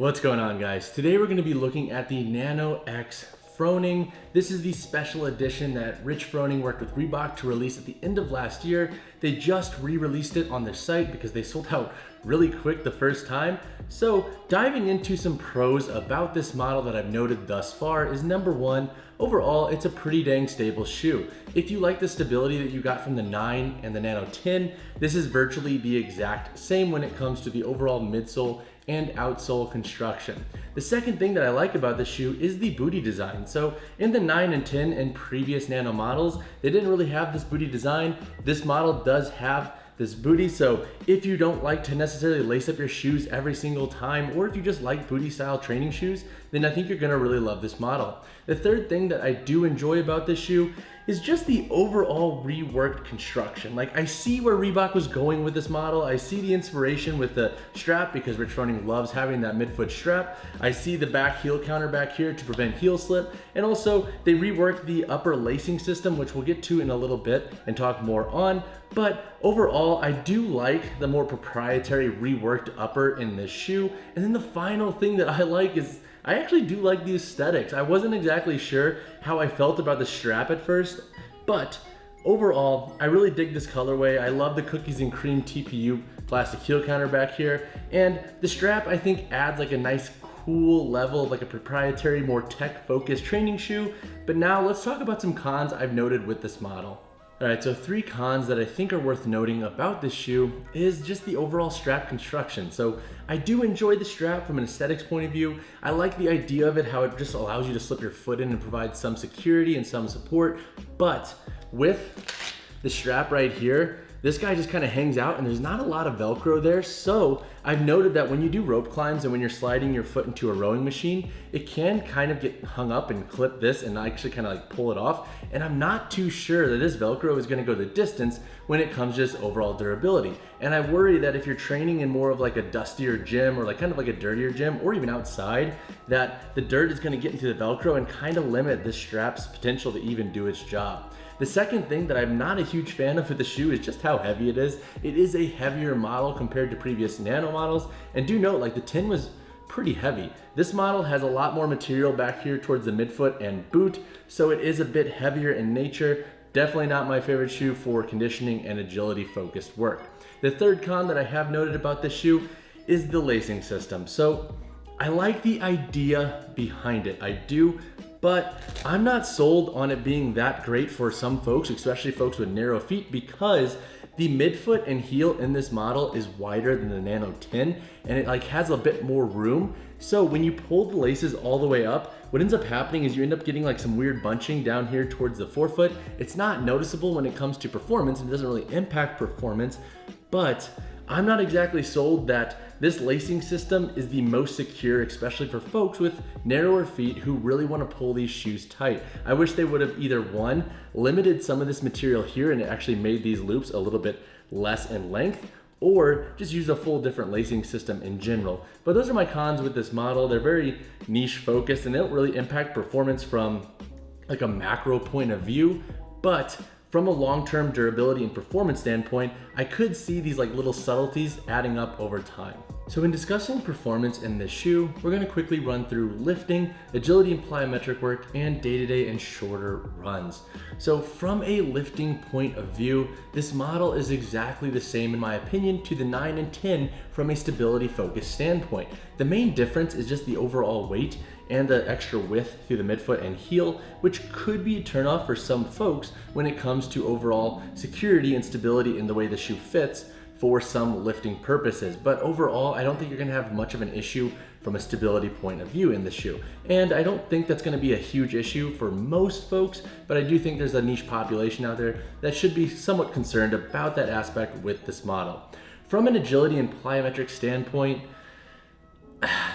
What's going on, guys? Today we're going to be looking at the Nano X Froning. This is the special edition that Rich Froning worked with Reebok to release at the end of last year. They just re-released it on their site because they sold out really quick the first time. So diving into some pros about this model that I've noted thus far is number one, overall it's a pretty dang stable shoe. If you like the stability that you got from the 9 and the Nano 10, this is virtually the exact same when it comes to the overall midsole and outsole construction. The second thing that I like about this shoe is the booty design. So in the 9 and 10 and previous Nano models, they didn't really have this booty design. This model does have this booty, so if you don't like to necessarily lace up your shoes every single time, or if you just like booty style training shoes, then I think you're gonna really love this model. The third thing that I do enjoy about this shoe is just the overall reworked construction. Like, I see where Reebok was going with this model. I see the inspiration with the strap because Rich Froning loves having that midfoot strap. I see the back heel counter back here to prevent heel slip. And also they reworked the upper lacing system, which we'll get to in a little bit and talk more on. But overall, I do like the more proprietary reworked upper in this shoe. And then the final thing that I like is I actually do like the aesthetics. I wasn't exactly sure how I felt about the strap at first, but overall, I really dig this colorway. I love the cookies and cream TPU plastic heel counter back here. And the strap, I think, adds like a nice cool level of like a proprietary, more tech-focused training shoe. But now let's talk about some cons I've noted with this model. All right, so 3 cons that I think are worth noting about this shoe is just the overall strap construction. So I do enjoy the strap from an aesthetics point of view. I like the idea of it, how it just allows you to slip your foot in and provide some security and some support. But with the strap right here, this guy just kind of hangs out and there's not a lot of Velcro there. So I've noted that when you do rope climbs and when you're sliding your foot into a rowing machine, it can kind of get hung up and clip this and actually kind of like pull it off. And I'm not too sure that this Velcro is gonna go the distance when it comes to just overall durability. And I worry that if you're training in more of like a dustier gym or like kind of like a dirtier gym or even outside, that the dirt is gonna get into the Velcro and kind of limit this strap's potential to even do its job. The second thing that I'm not a huge fan of with the shoe is just how heavy it is. It is a heavier model compared to previous Nano models. And do note, like, the 10 was pretty heavy. This model has a lot more material back here towards the midfoot and boot, so it is a bit heavier in nature. Definitely not my favorite shoe for conditioning and agility focused work. The third con that I have noted about this shoe is the lacing system. So I like the idea behind it, I do, but I'm not sold on it being that great for some folks, especially folks with narrow feet, because the midfoot and heel in this model is wider than the Nano 10 and it like has a bit more room. So when you pull the laces all the way up, what ends up happening is you end up getting like some weird bunching down here towards the forefoot. It's not noticeable when it comes to performance and it doesn't really impact performance, but I'm not exactly sold that this lacing system is the most secure, especially for folks with narrower feet who really want to pull these shoes tight. I wish they would have either one, limited some of this material here and it actually made these loops a little bit less in length, or just use a full different lacing system in general. But those are my cons with this model. They're very niche focused and they don't really impact performance from like a macro point of view, but from a long-term durability and performance standpoint, I could see these like little subtleties adding up over time. So in discussing performance in this shoe, we're gonna quickly run through lifting, agility and plyometric work, and day-to-day and shorter runs. So from a lifting point of view, this model is exactly the same in my opinion to the 9 and 10 from a stability focused standpoint. The main difference is just the overall weight and the extra width through the midfoot and heel, which could be a turnoff for some folks when it comes to overall security and stability in the way the shoe fits for some lifting purposes. But overall, I don't think you're gonna have much of an issue from a stability point of view in the shoe. And I don't think that's gonna be a huge issue for most folks, but I do think there's a niche population out there that should be somewhat concerned about that aspect with this model. From an agility and plyometric standpoint,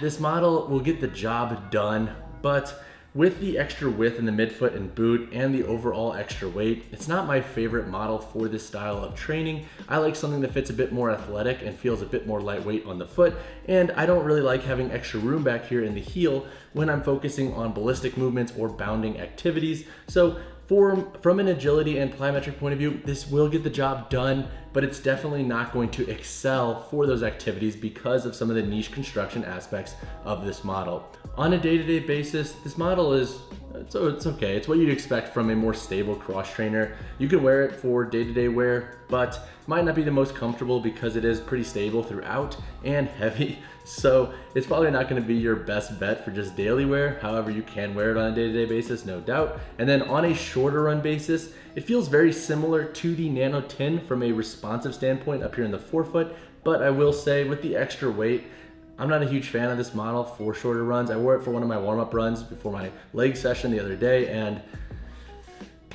this model will get the job done, but with the extra width in the midfoot and boot and the overall extra weight, it's not my favorite model for this style of training. I like something that fits a bit more athletic and feels a bit more lightweight on the foot, and I don't really like having extra room back here in the heel when I'm focusing on ballistic movements or bounding activities. So from an agility and plyometric point of view, this will get the job done. but it's definitely not going to excel for those activities because of some of the niche construction aspects of this model. On a day-to-day basis, this model is, it's okay. It's what you'd expect from a more stable cross trainer. You can wear it for day-to-day wear, but might not be the most comfortable because it is pretty stable throughout and heavy. So it's probably not going to be your best bet for just daily wear. However, you can wear it on a day-to-day basis, no doubt. And then on a shorter run basis, it feels very similar to the Nano 10 from a responsive standpoint up here in the forefoot. But I will say with the extra weight, I'm not a huge fan of this model for shorter runs. I wore it for one of my warm-up runs before my leg session the other day, and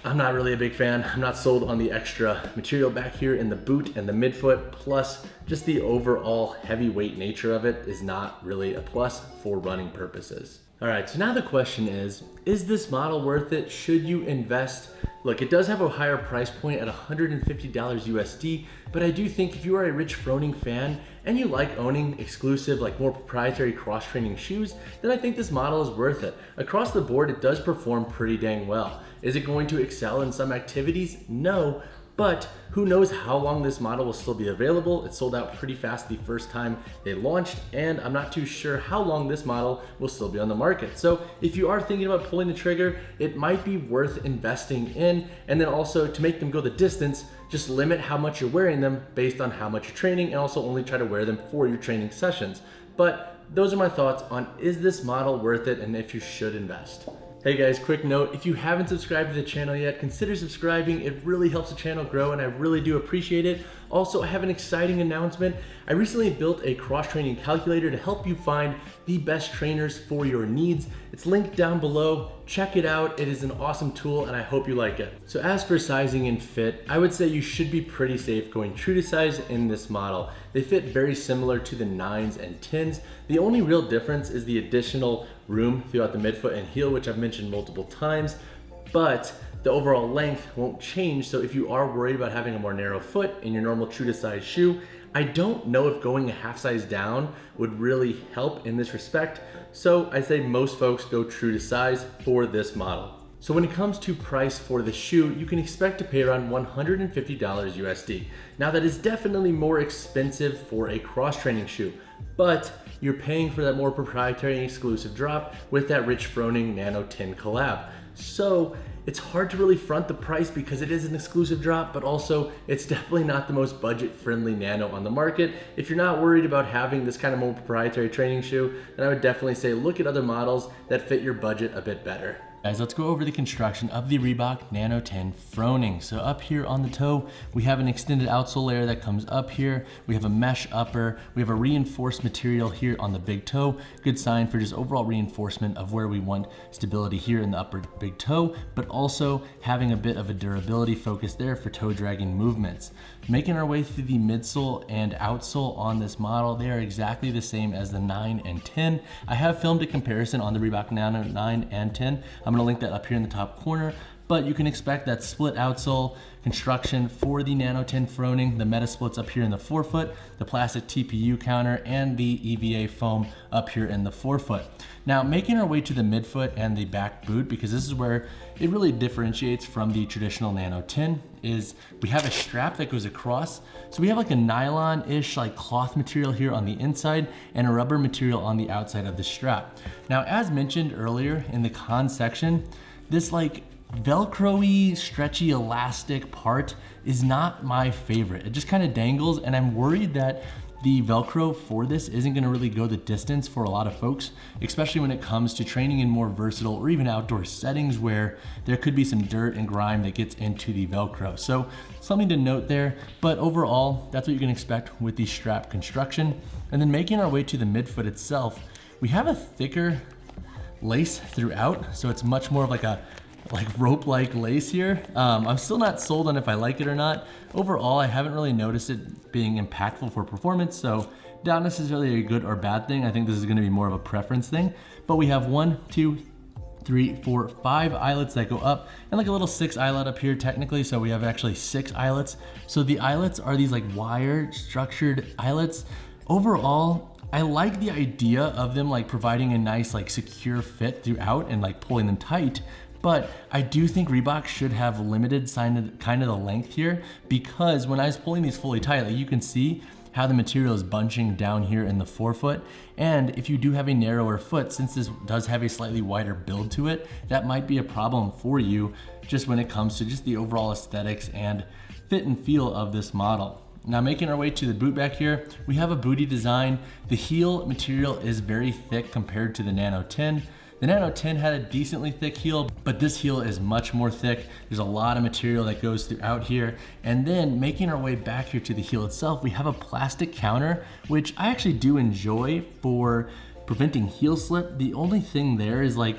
I'm not really a big fan. I'm not sold on the extra material back here in the boot and the midfoot, plus just the overall heavyweight nature of it is not really a plus for running purposes. All right, so now the question is this model worth it? Should you invest? Look, it does have a higher price point at $150 USD, but I do think if you are a Rich Froning fan and you like owning exclusive, like more proprietary cross-training shoes, then I think this model is worth it. Across the board, it does perform pretty dang well. Is it going to excel in some activities? No. But who knows how long this model will still be available. It sold out pretty fast the first time they launched, and I'm not too sure how long this model will still be on the market. So if you are thinking about pulling the trigger, it might be worth investing in. And then also to make them go the distance, just limit how much you're wearing them based on how much you're training, and also only try to wear them for your training sessions. But those are my thoughts on is this model worth it and if you should invest. Hey guys, quick note, if you haven't subscribed to the channel yet, consider subscribing. It really helps the channel grow and I really do appreciate it. Also, I have an exciting announcement. I recently built a cross-training calculator to help you find the best trainers for your needs. It's linked down below. Check it out. It is an awesome tool and I hope you like it. So as for sizing and fit, I would say you should be pretty safe going true to size in this model. They fit very similar to the 9s and 10s. The only real difference is the additional room throughout the midfoot and heel, which I've mentioned multiple times, but the overall length won't change. So if you are worried about having a more narrow foot in your normal true to size shoe, I don't know if going a half size down would really help in this respect. So I say most folks go true to size for this model. So when it comes to price for the shoe, you can expect to pay around $150 USD. Now that is definitely more expensive for a cross-training shoe, but you're paying for that more proprietary and exclusive drop with that Rich Froning Nano 10 collab. So it's hard to really front the price because it is an exclusive drop, but also it's definitely not the most budget-friendly Nano on the market. If you're not worried about having this kind of more proprietary training shoe, then I would definitely say look at other models that fit your budget a bit better. Guys, let's go over the construction of the Reebok Nano 10 Froning. So up here on the toe, we have an extended outsole layer that comes up here. We have a mesh upper. We have a reinforced material here on the big toe. Good sign for just overall reinforcement of where we want stability here in the upper big toe, but also having a bit of a durability focus there for toe dragging movements. Making our way through the midsole and outsole on this model, they are exactly the same as the 9 and 10. I have filmed a comparison on the Reebok Nano 9 and 10. I'm gonna link that up here in the top corner, but you can expect that split outsole construction for the Nano 10 Froning. The meta splits up here in the forefoot, the plastic TPU counter, and the EVA foam up here in the forefoot. Now, making our way to the midfoot and the back boot, because this is where it really differentiates from the traditional Nano 10, is we have a strap that goes across. So we have like a nylon-ish like cloth material here on the inside and a rubber material on the outside of the strap. Now, as mentioned earlier in the con section, this like Velcro-y, stretchy, elastic part is not my favorite. It just kind of dangles, and I'm worried that the Velcro for this isn't gonna really go the distance for a lot of folks, especially when it comes to training in more versatile or even outdoor settings where there could be some dirt and grime that gets into the Velcro. So something to note there, but overall, that's what you can expect with the strap construction. And then making our way to the midfoot itself, we have a thicker lace throughout, so it's much more of like a rope-like lace here. I'm still not sold on if I like it or not. Overall, I haven't really noticed it being impactful for performance, so not necessarily a good or bad thing. I think this is gonna be more of a preference thing. But we have 1, 2, 3, 4, 5 eyelets that go up, and like a little 6th eyelet up here technically, so we have actually 6 eyelets. So the eyelets are these like wire structured eyelets. Overall, I like the idea of them like providing a nice like secure fit throughout and like pulling them tight, But I do think Reebok should have limited kind of the length here, because when I was pulling these fully tight, like you can see how the material is bunching down here in the forefoot. And if you do have a narrower foot, since this does have a slightly wider build to it, that might be a problem for you just when it comes to just the overall aesthetics and fit and feel of this model. Now, making our way to the boot back here, we have a booty design. The heel material is very thick compared to the Nano 10. The Nano 10 had a decently thick heel, but this heel is much more thick. There's a lot of material that goes throughout here. And then making our way back here to the heel itself, we have a plastic counter, which I actually do enjoy for preventing heel slip. The only thing there is like,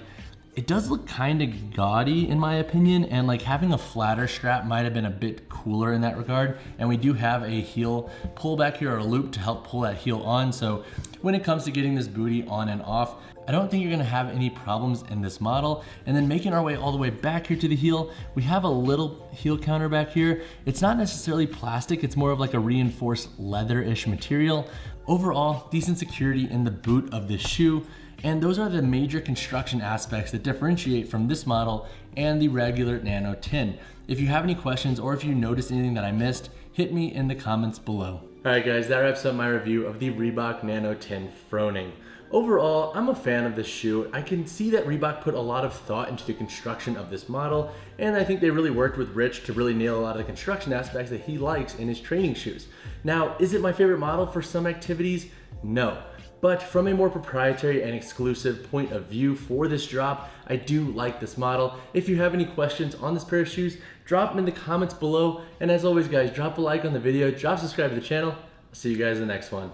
it does look kind of gaudy in my opinion, and like having a flatter strap might have been a bit cooler in that regard. And we do have a heel pull back here, or a loop to help pull that heel on. So when it comes to getting this booty on and off, I don't think you're gonna have any problems in this model. And then making our way all the way back here to the heel, we have a little heel counter back here. It's not necessarily plastic, it's more of like a reinforced leather-ish material. Overall, decent security in the boot of this shoe. And those are the major construction aspects that differentiate from this model and the regular Nano 10. If you have any questions or if you noticed anything that I missed, hit me in the comments below. All right guys, that wraps up my review of the Reebok Nano 10 Froning. Overall, I'm a fan of this shoe. I can see that Reebok put a lot of thought into the construction of this model, and I think they really worked with Rich to really nail a lot of the construction aspects that he likes in his training shoes. Now, is it my favorite model for some activities? No. But from a more proprietary and exclusive point of view for this drop, I do like this model. If you have any questions on this pair of shoes, drop them in the comments below. And as always guys, drop a like on the video, drop subscribe to the channel. I'll see you guys in the next one.